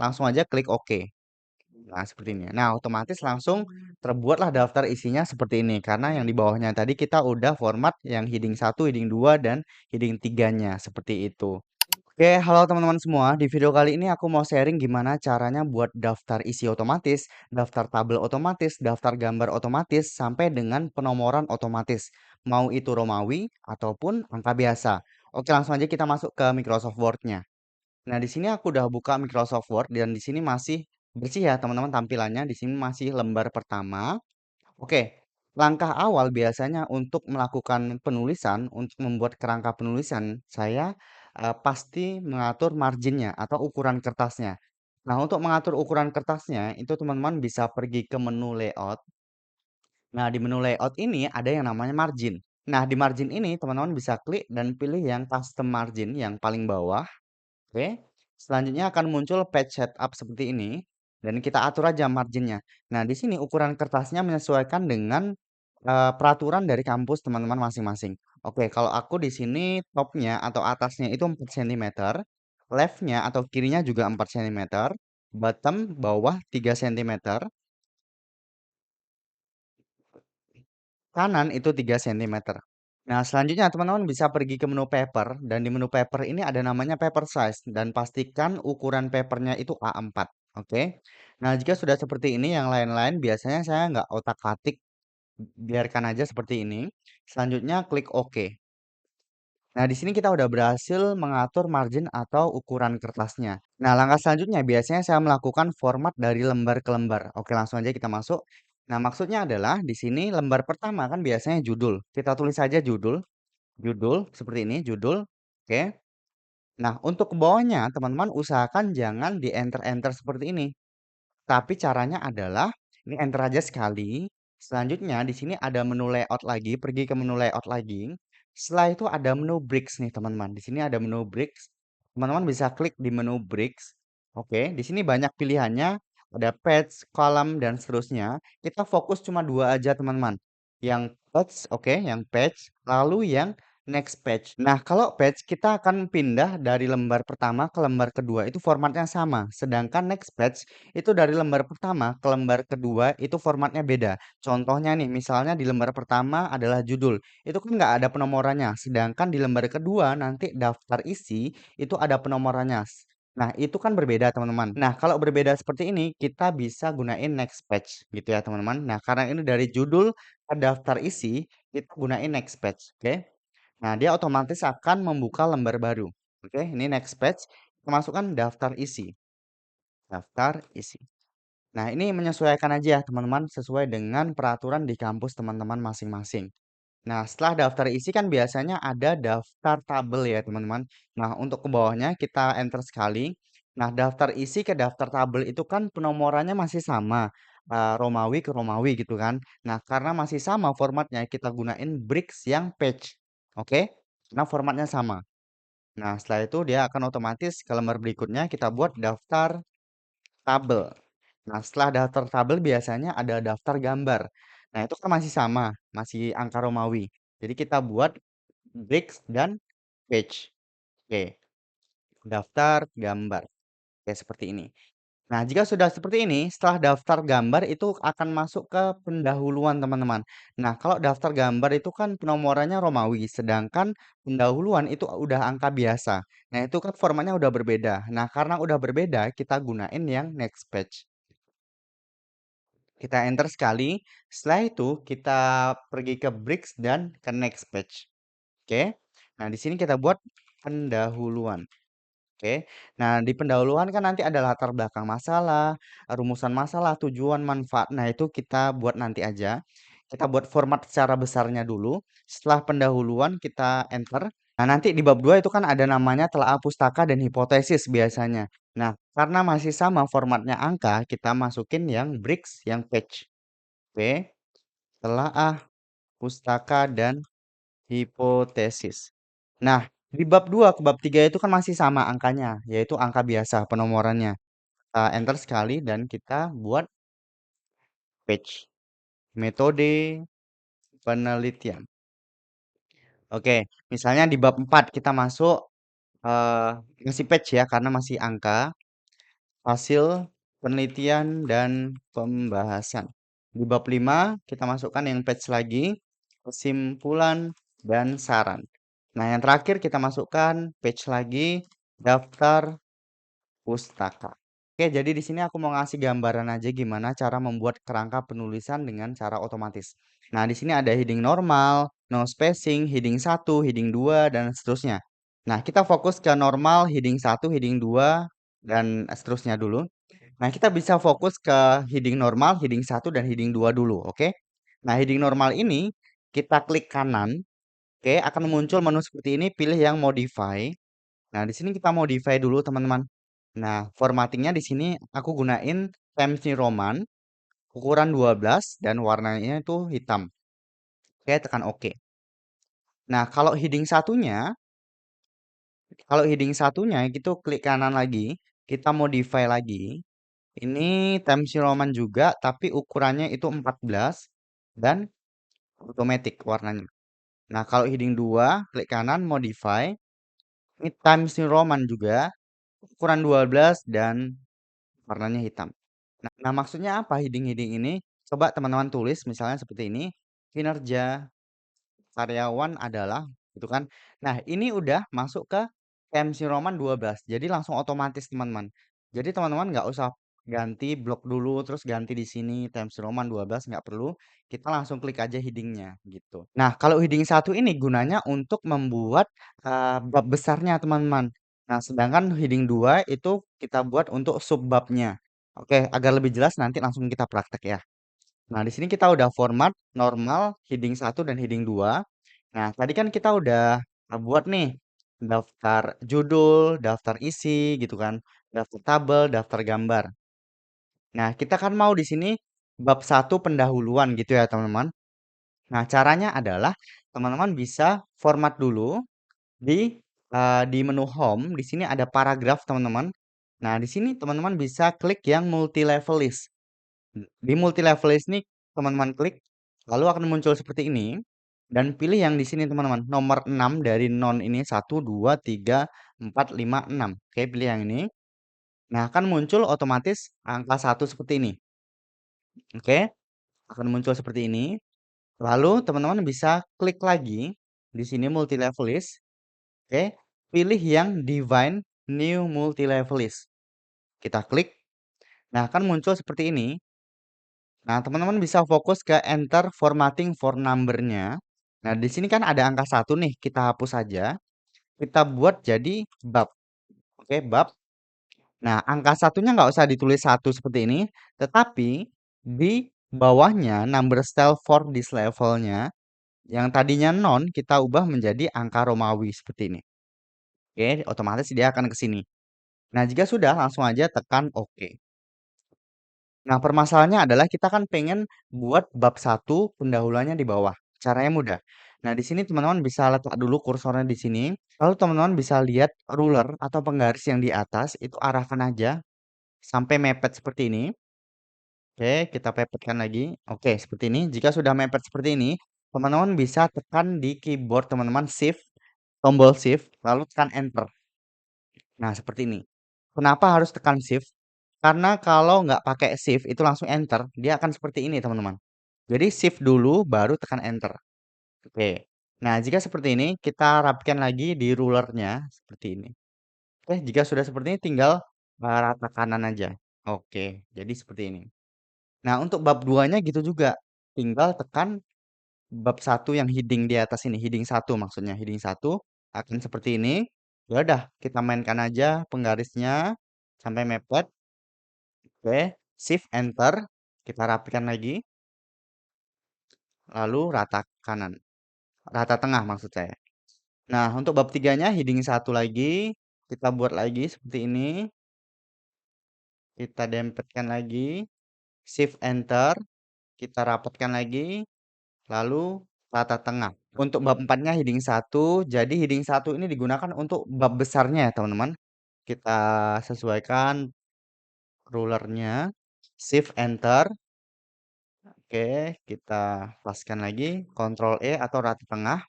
langsung aja klik oke. Nah, seperti ini. Nah, otomatis langsung terbuatlah daftar isinya seperti ini. Karena yang di bawahnya tadi kita udah format yang heading 1, heading 2, dan heading 3-nya. Seperti itu. Oke, halo teman-teman semua. Di video kali ini aku mau sharing gimana caranya buat daftar isi otomatis, daftar tabel otomatis, daftar gambar otomatis, sampai dengan penomoran otomatis. Mau itu Romawi ataupun angka biasa. Oke, langsung aja kita masuk ke Microsoft Word-nya. Nah, di sini aku udah buka Microsoft Word dan di sini masih bersih ya teman-teman tampilannya. Di sini masih lembar pertama. Oke, langkah awal biasanya untuk melakukan penulisan, untuk membuat kerangka penulisan, saya pasti mengatur marginnya atau ukuran kertasnya. Nah, untuk mengatur ukuran kertasnya, itu teman-teman bisa pergi ke menu layout. Nah, di menu layout ini ada yang namanya margin. Nah, di margin ini teman-teman bisa klik dan pilih yang custom margin yang paling bawah. Oke, selanjutnya akan muncul page setup seperti ini dan kita atur aja marginnya. Nah, di sini ukuran kertasnya menyesuaikan dengan peraturan dari kampus teman-teman masing-masing. Oke, kalau aku di sini topnya atau atasnya itu 4 cm, leftnya atau kirinya juga 4 cm, bottom bawah 3 cm, kanan itu 3 cm. Nah, selanjutnya teman-teman bisa pergi ke menu paper dan di menu paper ini ada namanya paper size dan pastikan ukuran papernya itu A4. Oke. Nah, jika sudah seperti ini yang lain-lain biasanya saya nggak otak-atik, biarkan aja seperti ini. Selanjutnya klik OK. Nah, di sini kita udah berhasil mengatur margin atau ukuran kertasnya. Nah, langkah selanjutnya biasanya saya melakukan format dari lembar ke lembar. Oke, langsung aja kita masuk. Nah, maksudnya adalah di sini lembar pertama kan biasanya judul. Kita tulis saja judul. Judul seperti ini, judul. Oke. Nah, untuk ke bawahnya, teman-teman usahakan jangan di enter-enter seperti ini. Tapi caranya adalah ini enter aja sekali. Selanjutnya di sini ada menu layout lagi, pergi ke menu layout lagi. Setelah itu ada menu bricks nih, teman-teman. Di sini ada menu bricks. Teman-teman bisa klik di menu bricks. Oke, di sini banyak pilihannya, ada page, column dan seterusnya. Kita fokus cuma dua aja, teman-teman. Yang page, oke, yang page, lalu yang next page. Nah, kalau page kita akan pindah dari lembar pertama ke lembar kedua itu formatnya sama. Sedangkan next page itu dari lembar pertama ke lembar kedua itu formatnya beda. Contohnya nih, misalnya di lembar pertama adalah judul. Itu kan nggak ada penomorannya. Sedangkan di lembar kedua nanti daftar isi itu ada penomorannya. Nah, itu kan berbeda, teman-teman. Nah, kalau berbeda seperti ini, kita bisa gunain next page gitu ya, teman-teman. Nah, karena ini dari judul ke daftar isi, kita gunain next page, oke? Nah, dia otomatis akan membuka lembar baru. Oke, ini next page. Kita masukkan daftar isi. Daftar isi. Nah, ini menyesuaikan aja ya, teman-teman, sesuai dengan peraturan di kampus teman-teman masing-masing. Nah, setelah daftar isi kan biasanya ada daftar tabel ya, teman-teman. Nah, untuk ke bawahnya kita enter sekali. Nah, daftar isi ke daftar tabel itu kan penomorannya masih sama. Romawi ke Romawi gitu kan. Nah, karena masih sama formatnya, kita gunain bricks yang page. Oke? Karena formatnya sama. Nah, setelah itu dia akan otomatis ke lembar berikutnya kita buat daftar tabel. Nah, setelah daftar tabel biasanya ada daftar gambar. Nah, itu kan masih sama, masih angka Romawi. Jadi kita buat bricks dan page. Oke, daftar gambar. Oke, seperti ini. Nah, jika sudah seperti ini, setelah daftar gambar itu akan masuk ke pendahuluan, teman-teman. Nah, kalau daftar gambar itu kan penomorannya Romawi, sedangkan pendahuluan itu udah angka biasa. Nah, itu kan formatnya udah berbeda. Nah, karena udah berbeda, kita gunain yang next page. Kita enter sekali. Setelah itu kita pergi ke bricks dan ke next page. Oke. Nah, di sini kita buat pendahuluan. Oke. Nah, di pendahuluan kan nanti ada latar belakang masalah, rumusan masalah, tujuan, manfaat. Nah, itu kita buat nanti aja. Kita buat format secara besarnya dulu. Setelah pendahuluan kita enter. Nah, nanti di bab 2 itu kan ada namanya telaah pustaka dan hipotesis biasanya. Nah, karena masih sama formatnya angka, kita masukin yang bricks, yang page. Oke, telaah pustaka dan hipotesis. Nah, di bab 2 ke bab 3 itu kan masih sama angkanya, yaitu angka biasa penomorannya. Kita enter sekali dan kita buat page. Metode penelitian. Oke, misalnya di bab 4 kita masuk ngasih page ya karena masih angka. hasil penelitian dan pembahasan. Di bab 5 kita masukkan yang page lagi, kesimpulan dan saran. Nah, yang terakhir kita masukkan page lagi, daftar pustaka. Oke, jadi di sini aku mau ngasih gambaran aja gimana cara membuat kerangka penulisan dengan cara otomatis. Nah, di sini ada heading normal, no spacing, heading 1, heading 2, dan seterusnya. Nah, kita fokus ke normal, heading 1, heading 2, dan seterusnya dulu. Nah, kita bisa fokus ke heading normal, heading 1, dan heading 2 dulu, oke? Nah, heading normal ini kita klik kanan, oke, akan muncul menu seperti ini, pilih yang modify. Nah, di sini kita modify dulu, teman-teman. Nah, formattingnya di sini aku gunain Times New Roman, ukuran 12, dan warnanya itu hitam. Oke, tekan OK. Nah, kalau heading satunya gitu klik kanan lagi, kita modify lagi. Ini Times New Roman juga, tapi ukurannya itu 14 dan automatic warnanya. Nah, kalau heading 2, klik kanan modify. Ini Times New Roman juga, ukuran 12 dan warnanya hitam. Nah, maksudnya apa heading-heading ini? Coba teman-teman tulis misalnya seperti ini. Kinerja karyawan adalah gitu kan. Nah, ini udah masuk ke MC Roman 12. Jadi langsung otomatis teman-teman. Jadi teman-teman nggak usah ganti blok dulu terus ganti di sini Times Roman 12 nggak perlu. Kita langsung klik aja headingnya gitu. Nah, kalau heading satu ini gunanya untuk membuat bab besarnya teman-teman. Nah, sedangkan heading 2 itu kita buat untuk subbabnya. Oke, agar lebih jelas nanti langsung kita praktek ya. Nah, di sini kita udah format normal, heading 1 dan heading 2. Nah, tadi kan kita udah buat nih daftar judul, daftar isi gitu kan, daftar tabel, daftar gambar. Nah, kita kan mau di sini bab 1 pendahuluan gitu ya, teman-teman. Nah, caranya adalah teman-teman bisa format dulu di di menu home, di sini ada paragraf, teman-teman. Nah, di sini teman-teman bisa klik yang multi level list. Di multi level list ini teman-teman klik, lalu akan muncul seperti ini. Dan pilih yang di sini teman-teman, nomor 6 dari non ini, 1, 2, 3, 4, 5, 6. Oke, pilih yang ini. Nah, akan muncul otomatis angka 1 seperti ini. Oke, akan muncul seperti ini. Lalu teman-teman bisa klik lagi di sini multi level list. Oke, pilih yang Divine New Multi Level List. Kita klik. Nah, akan muncul seperti ini. Nah, teman-teman bisa fokus ke enter formatting for number-nya. Nah, di sini kan ada angka 1 nih, kita hapus saja. Kita buat jadi bab. Oke, bab. Nah, angka satunya nggak usah ditulis 1 seperti ini, tetapi di bawahnya number style for this level-nya yang tadinya non kita ubah menjadi angka Romawi seperti ini. Oke, otomatis dia akan ke sini. Nah, jika sudah langsung aja tekan OK. Nah, permasalahannya adalah kita kan pengen buat bab 1 pendahuluannya di bawah. Caranya mudah. Nah, di sini teman-teman bisa letak dulu kursornya di sini. Lalu teman-teman bisa lihat ruler atau penggaris yang di atas, itu arahkan aja sampai mepet seperti ini. Oke, kita pepetkan lagi. Oke, seperti ini. Jika sudah mepet seperti ini, teman-teman bisa tekan di keyboard teman-teman shift, tombol shift, lalu tekan enter. Nah, seperti ini. Kenapa harus tekan shift? Karena kalau nggak pakai shift itu langsung enter, dia akan seperti ini teman-teman. Jadi shift dulu baru tekan enter. Oke. Nah, jika seperti ini kita rapikan lagi di rulernya seperti ini. Oke, jika sudah seperti ini tinggal rata kanan aja. Oke, jadi seperti ini. Nah, untuk bab 2-nya gitu juga. Tinggal tekan bab 1 yang heading di atas ini, heading 1 maksudnya, heading 1 akan seperti ini. Ya udah, kita mainkan aja penggarisnya sampai mepet. Oke, shift enter, kita rapikan lagi, lalu rata kanan, rata tengah maksud saya. Nah, untuk bab 3-nya heading 1 lagi, kita buat lagi seperti ini, kita dempetkan lagi, shift enter, kita rapatkan lagi, lalu rata tengah. Untuk bab 4-nya heading 1, jadi heading 1 ini digunakan untuk bab besarnya ya teman-teman. Kita sesuaikan rulernya, shift enter, oke, kita paskan lagi, Ctrl E atau rata tengah.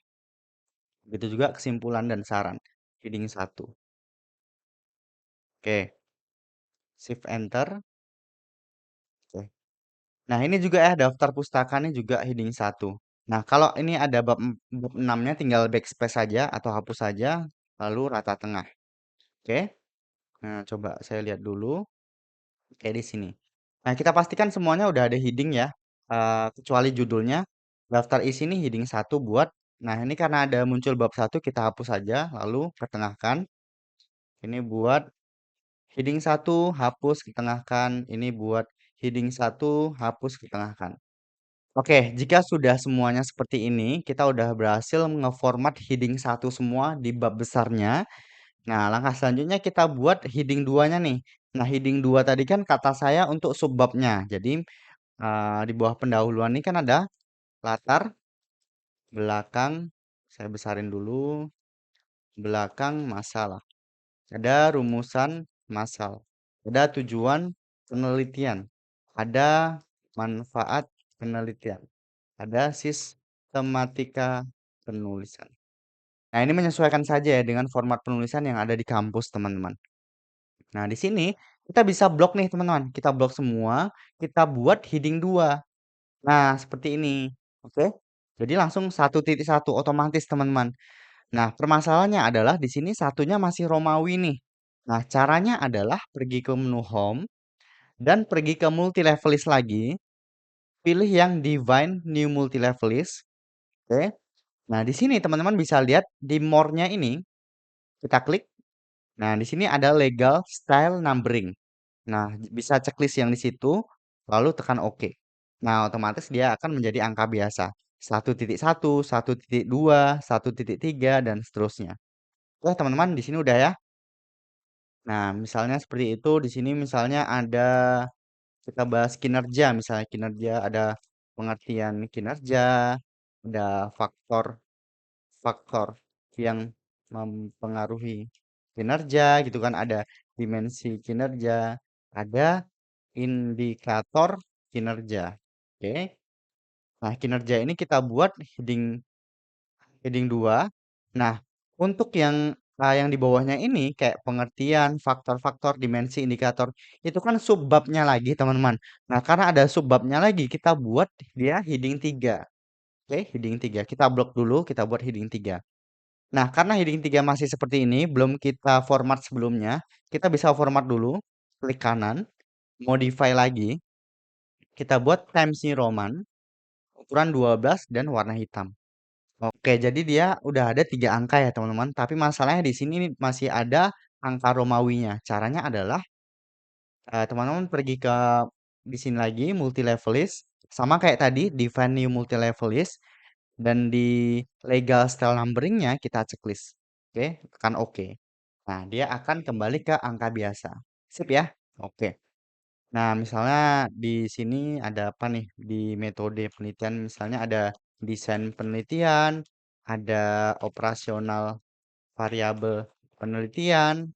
Begitu juga kesimpulan dan saran, heading 1. Oke. Shift Enter. Oke. Nah, ini juga ya daftar pustakanya juga heading satu. Nah, kalau ini ada bab 6-nya tinggal backspace saja atau hapus saja, lalu rata tengah. Oke. Nah, coba saya lihat dulu. Kayak di sini. Nah, kita pastikan semuanya udah ada heading ya. Kecuali judulnya. Daftar isi ini heading satu buat. Nah, ini karena ada muncul bab satu, kita hapus saja. Lalu ketengahkan. Ini buat heading satu, hapus, ketengahkan. Ini buat heading satu, hapus, ketengahkan. Oke, jika sudah semuanya seperti ini, kita udah berhasil ngeformat heading satu semua di bab besarnya. Nah, langkah selanjutnya kita buat heading 2-nya nih. Nah, heading 2 tadi kan kata saya untuk subbabnya. Jadi, di bawah pendahuluan ini kan ada latar belakang, saya besarin dulu, belakang masalah. Ada rumusan masal. Ada tujuan penelitian. Ada manfaat penelitian. Ada sistematika penulisan. Nah, ini menyesuaikan saja ya dengan format penulisan yang ada di kampus, teman-teman. Nah, di sini kita bisa blok nih, teman-teman. Kita blok semua, kita buat heading 2. Nah, seperti ini. Oke. Jadi langsung 1.1 otomatis, teman-teman. Nah, permasalahannya adalah di sini satunya masih Romawi nih. Nah, caranya adalah pergi ke menu Home dan pergi ke multi level lagi, pilih yang Divine New Multi Level Oke. Nah, di sini teman-teman bisa lihat di more-nya ini, kita klik. Nah, di sini ada legal style numbering. Nah, bisa checklist yang di situ, lalu tekan OK. Nah, otomatis dia akan menjadi angka biasa. 1.1, 1.2, 1.3, dan seterusnya. Oke, teman-teman, di sini udah ya. Nah, misalnya seperti itu. Di sini misalnya ada, kita bahas kinerja. Misalnya kinerja, ada pengertian kinerja, ada faktor-faktor yang mempengaruhi kinerja, gitu kan. Ada dimensi kinerja, ada indikator kinerja. Oke. Nah, kinerja ini kita buat heading heading 2. Nah, untuk yang di bawahnya ini kayak pengertian, faktor-faktor, dimensi, indikator, itu kan subbabnya lagi, teman-teman. Nah, karena ada subbabnya lagi, kita buat dia heading 3. Oke, heading 3. Kita blok dulu, kita buat heading 3. Nah, karena heading 3 masih seperti ini, belum kita format sebelumnya, kita bisa format dulu, klik kanan, modify lagi, kita buat Times New Roman, ukuran 12 dan warna hitam. Oke, jadi dia udah ada 3 angka ya teman-teman. Tapi masalahnya di sini masih ada angka Romawinya. Caranya adalah teman-teman pergi ke di sini lagi multi level list, sama kayak tadi define new multi level list, dan di legal style numberingnya kita checklist. Oke, tekan OK. Nah, dia akan kembali ke angka biasa. Sip ya? Oke. Nah, misalnya di sini ada apa nih? Di metode penelitian misalnya ada desain penelitian, ada operasional variabel penelitian,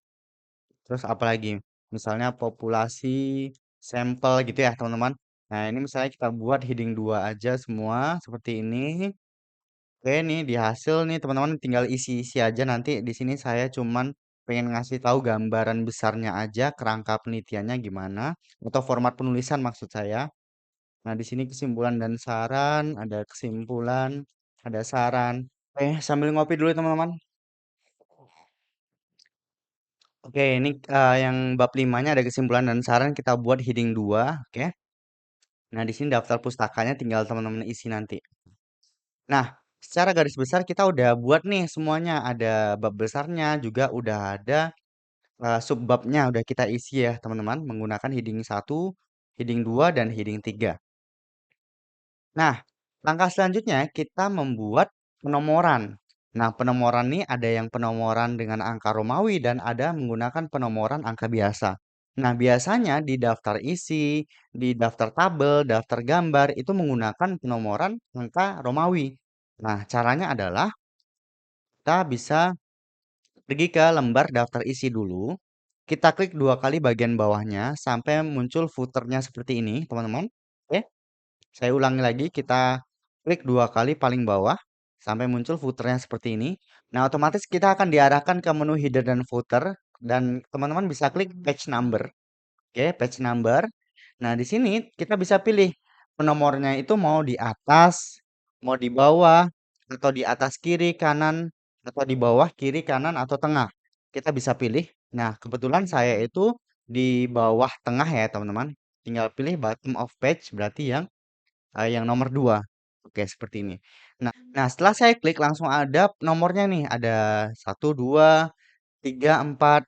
terus apa lagi? Misalnya populasi sampel gitu ya, teman-teman. Nah, ini misalnya kita buat heading 2 aja semua seperti ini. Oke, nih di hasil nih teman-teman tinggal isi-isi aja nanti di sini saya cuman pengen ngasih tahu gambaran besarnya aja kerangka penelitiannya gimana atau format penulisan maksud saya. Nah, di sini kesimpulan dan saran, ada kesimpulan, ada saran. Sambil ngopi dulu ya, teman-teman. Oke, ini yang bab 5-nya ada kesimpulan dan saran kita buat heading 2, oke. Nah, di sini daftar pustakanya tinggal teman-teman isi nanti. Nah, secara garis besar kita udah buat nih semuanya. Ada bab besarnya juga udah ada subbabnya udah kita isi ya, teman-teman, menggunakan heading 1, heading 2, dan heading 3. Nah, langkah selanjutnya kita membuat penomoran. Nah, penomoran ini ada yang penomoran dengan angka Romawi dan ada menggunakan penomoran angka biasa. Nah, biasanya di daftar isi, di daftar tabel, daftar gambar itu menggunakan penomoran angka Romawi. Nah, caranya adalah kita bisa pergi ke lembar daftar isi dulu. Kita klik 2 kali bagian bawahnya sampai muncul footernya seperti ini, teman-teman. Oke. Saya ulangi lagi, kita klik 2 kali paling bawah sampai muncul footernya seperti ini. Nah, otomatis kita akan diarahkan ke menu header dan footer dan teman-teman bisa klik page number. Oke, page number. Nah, di sini kita bisa pilih penomornya itu mau di atas, mau di bawah, atau di atas kiri, kanan, atau di bawah, kiri, kanan, atau tengah. Kita bisa pilih. Nah, kebetulan saya itu di bawah tengah ya, teman-teman. Tinggal pilih bottom of page, berarti yang nomor 2. Oke, seperti ini. Nah, setelah saya klik langsung ada nomornya nih, ada 1, 2, 3, 4,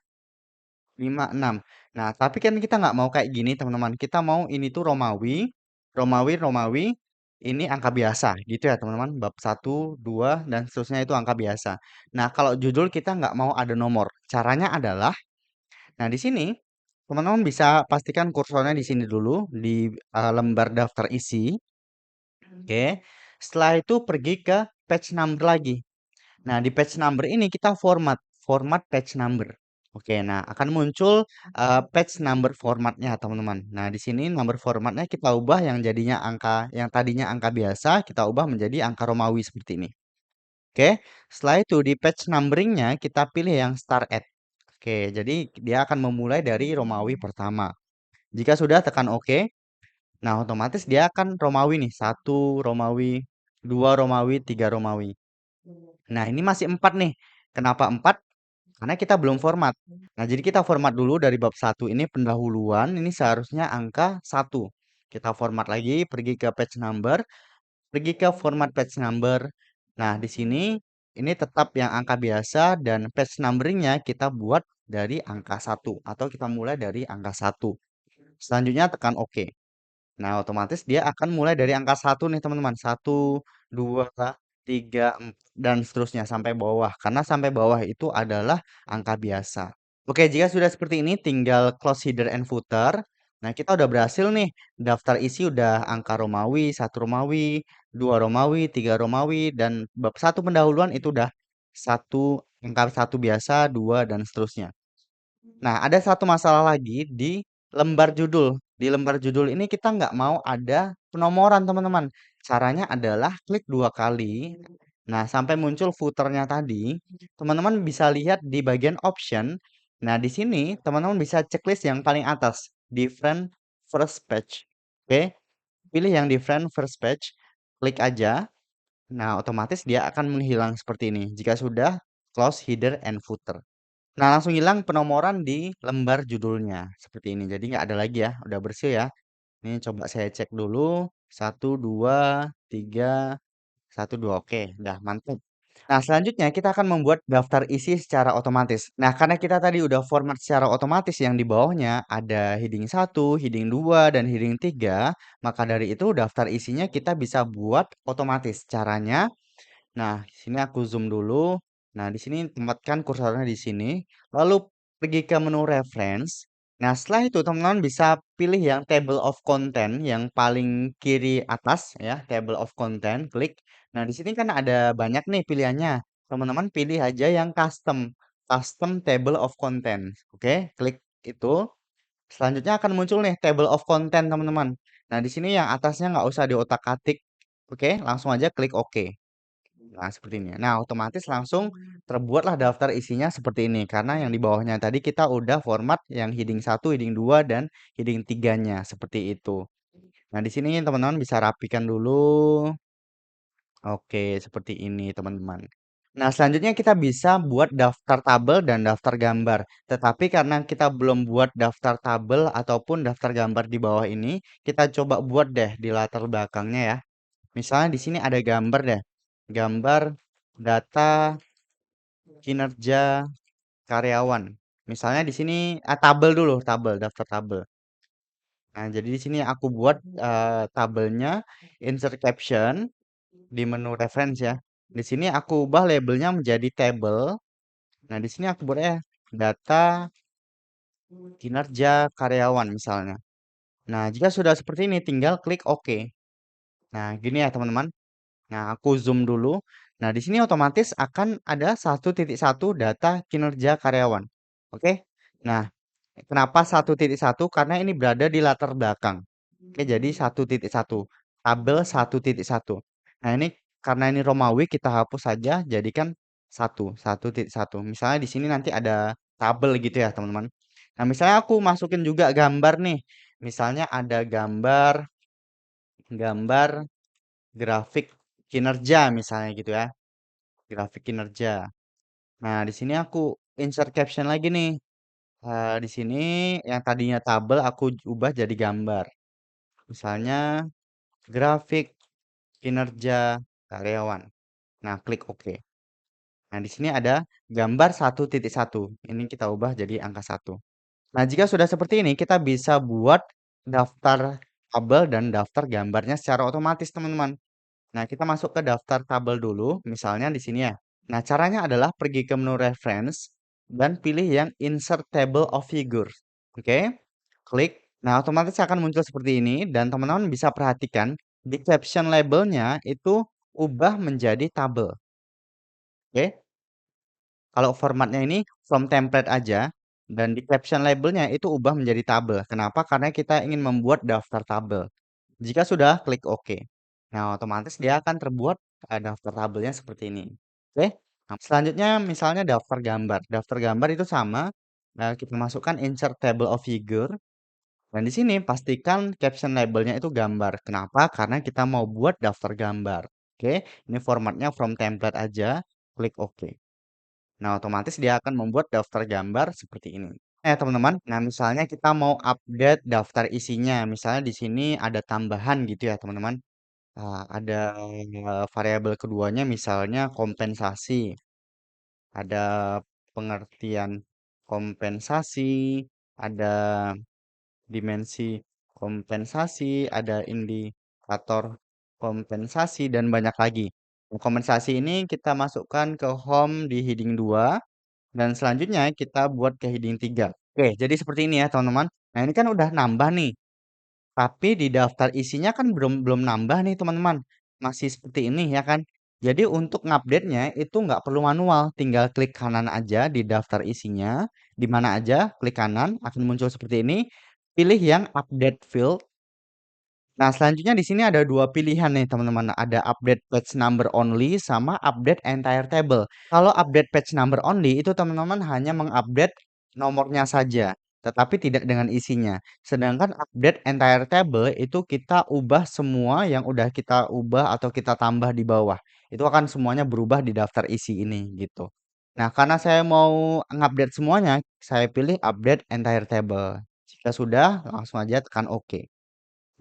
5, 6. Nah, tapi kan kita nggak mau kayak gini, teman-teman. Kita mau ini tuh Romawi, Romawi, Romawi. Ini angka biasa, gitu ya, teman-teman. Bab 1, 2, dan seterusnya itu angka biasa. Nah, kalau judul kita nggak mau ada nomor. Caranya adalah, nah di sini, teman-teman bisa pastikan kursornya di sini dulu, di lembar daftar isi. Oke. Setelah itu pergi ke page number lagi. Nah, di page number ini kita format page number. Oke, nah akan muncul page number formatnya, teman-teman. Nah, di sini number formatnya kita ubah yang jadinya angka, yang tadinya angka biasa, kita ubah menjadi angka Romawi seperti ini. Oke, setelah itu di page numberingnya kita pilih yang start at. Oke, jadi dia akan memulai dari Romawi pertama. Jika sudah tekan OK. Nah, otomatis dia akan Romawi nih. 1 Romawi, 2 Romawi, 3 Romawi. Nah, ini masih 4 nih. Kenapa 4? Karena kita belum format. Nah, jadi kita format dulu dari bab 1 ini pendahuluan. Ini seharusnya angka 1. Kita format lagi, pergi ke page number, pergi ke format page number. Nah, di sini ini tetap yang angka biasa dan page numberingnya kita buat dari angka 1 atau kita mulai dari angka 1. Selanjutnya tekan OK. Nah, otomatis dia akan mulai dari angka 1 nih, teman-teman. 1, 2, 3, 4, dan seterusnya sampai bawah. Karena sampai bawah itu adalah angka biasa. Oke, jika sudah seperti ini, tinggal close header and footer. Nah, kita udah berhasil nih. Daftar isi udah angka Romawi, 1 Romawi, 2 Romawi, 3 Romawi, dan bab 1 pendahuluan itu udah angka 1 biasa, 2, dan seterusnya. Nah, ada satu masalah lagi di lembar judul. Di lembar judul ini kita nggak mau ada penomoran, teman-teman. Caranya adalah klik 2 kali. Nah, sampai muncul footernya tadi. Teman-teman bisa lihat di bagian option. Nah, di sini teman-teman bisa checklist yang paling atas. Different first page. Oke, pilih yang different first page. Klik aja. Nah, otomatis dia akan menghilang seperti ini. Jika sudah, close header and footer. Nah, langsung hilang penomoran di lembar judulnya. Seperti ini. Jadi nggak ada lagi ya. Udah bersih ya. Ini coba saya cek dulu. 1, 2, 3, 1, 2. Oke, udah mantap. Nah, selanjutnya kita akan membuat daftar isi secara otomatis. Nah, karena kita tadi udah format secara otomatis yang di bawahnya ada heading 1, heading 2, dan heading 3, maka dari itu daftar isinya kita bisa buat otomatis. Caranya, nah, di sini aku zoom dulu. Nah, di sini tempatkan kursornya di sini. Lalu pergi ke menu reference. Nah, setelah itu teman-teman bisa pilih yang table of content yang paling kiri atas ya, table of content, klik. Nah, di sini kan ada banyak nih pilihannya. Teman-teman pilih aja yang custom, custom table of content. Oke, klik itu. Selanjutnya akan muncul nih table of content, teman-teman. Nah, di sini yang atasnya nggak usah diotak-atik. Oke, langsung aja klik OK. Nah, seperti ini. Nah, otomatis langsung terbuatlah daftar isinya seperti ini. Karena yang di bawahnya tadi kita udah format yang heading 1, heading 2, dan heading 3-nya. Seperti itu. Nah, di sini teman-teman bisa rapikan dulu. Oke, seperti ini teman-teman. Nah, selanjutnya kita bisa buat daftar tabel dan daftar gambar. Tetapi karena kita belum buat daftar tabel ataupun daftar gambar di bawah ini, kita coba buat deh di latar belakangnya ya. Misalnya di sini ada gambar deh. Gambar data kinerja karyawan. Misalnya di sini tabel dulu, tabel, daftar tabel. Nah, jadi di sini aku buat tabelnya insert caption di menu reference ya. Di sini aku ubah labelnya menjadi table. Nah, di sini aku buat ya data kinerja karyawan misalnya. Nah, jika sudah seperti ini tinggal klik OK. Nah, gini ya teman-teman. Nah, aku zoom dulu. Nah, di sini otomatis akan ada 1.1 data kinerja karyawan. Oke. Nah, kenapa 1.1? Karena ini berada di latar belakang. Oke, jadi 1.1. Tabel 1.1. Nah, ini karena ini Romawi kita hapus saja jadikan 1.1. Misalnya di sini nanti ada tabel gitu ya, teman-teman. Nah, misalnya aku masukin juga gambar nih. Misalnya ada gambar gambar grafik kinerja misalnya gitu ya. Grafik kinerja. Nah, di sini aku insert caption lagi nih. Di sini yang tadinya tabel aku ubah jadi gambar. Misalnya grafik kinerja karyawan. Nah, klik OK. Nah, di sini ada gambar 1.1. Ini kita ubah jadi angka 1. Nah, jika sudah seperti ini, kita bisa buat daftar tabel dan daftar gambarnya secara otomatis, teman-teman. Nah, kita masuk ke daftar tabel dulu, misalnya di sini ya. Nah, caranya adalah pergi ke menu Reference dan pilih yang Insert Table of Figures. Oke, klik. Nah, otomatis akan muncul seperti ini dan teman-teman bisa perhatikan di caption labelnya itu ubah menjadi tabel. Oke, kalau formatnya ini from template aja dan di caption labelnya itu ubah menjadi tabel. Kenapa? Karena kita ingin membuat daftar tabel. Jika sudah, klik OK. Nah, otomatis dia akan terbuat daftar tabelnya seperti ini. Oke. Nah, selanjutnya misalnya daftar gambar. Daftar gambar itu sama. Kita masukkan insert table of figure. Dan di sini pastikan caption labelnya itu gambar. Kenapa? Karena kita mau buat daftar gambar. Oke. Ini formatnya from template aja. Klik OK. Nah, otomatis dia akan membuat daftar gambar seperti ini. Teman-teman, nah misalnya kita mau update daftar isinya, misalnya di sini ada tambahan gitu ya, teman-teman. Ada variabel keduanya misalnya kompensasi, ada pengertian kompensasi, ada dimensi kompensasi, ada indikator kompensasi, dan banyak lagi. Kompensasi ini kita masukkan ke home di heading 2. Dan selanjutnya kita buat ke heading 3. Oke, jadi seperti ini ya teman-teman. Nah ini kan udah nambah nih. Tapi di daftar isinya kan belum belum nambah nih teman-teman. Masih seperti ini ya kan. Jadi untuk ngupdate-nya itu nggak perlu manual. Tinggal klik kanan aja di daftar isinya. Di mana aja klik kanan akan muncul seperti ini. Pilih yang update field. Nah, selanjutnya di sini ada dua pilihan nih teman-teman. Ada update page number only sama update entire table. Kalau update page number only itu teman-teman hanya mengupdate nomornya saja, tetapi tidak dengan isinya. Sedangkan update entire table itu kita ubah semua yang udah kita ubah atau kita tambah di bawah. Itu akan semuanya berubah di daftar isi ini gitu. Nah, karena saya mau ngupdate semuanya, saya pilih update entire table. Jika sudah, langsung aja tekan OK.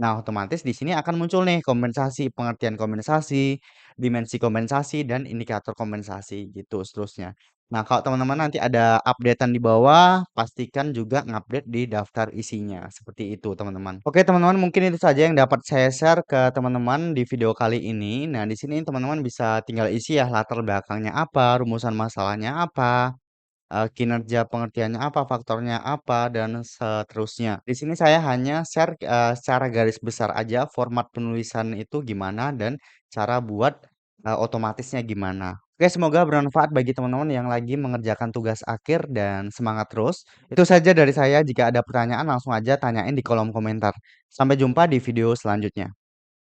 Nah, otomatis di sini akan muncul nih kompensasi, pengertian kompensasi, dimensi kompensasi, dan indikator kompensasi gitu seterusnya. Nah, kalau teman-teman nanti ada updatean di bawah, pastikan juga ngupdate di daftar isinya. Seperti itu, teman-teman. Oke, teman-teman, mungkin itu saja yang dapat saya share ke teman-teman di video kali ini. Nah, di sini teman-teman bisa tinggal isi ya latar belakangnya apa, rumusan masalahnya apa, kinerja pengertiannya apa, faktornya apa, dan seterusnya. Di sini saya hanya share, secara garis besar aja format penulisan itu gimana dan cara buat, otomatisnya gimana. Oke, semoga bermanfaat bagi teman-teman yang lagi mengerjakan tugas akhir dan semangat terus. Itu saja dari saya, jika ada pertanyaan langsung aja tanyain di kolom komentar. Sampai jumpa di video selanjutnya.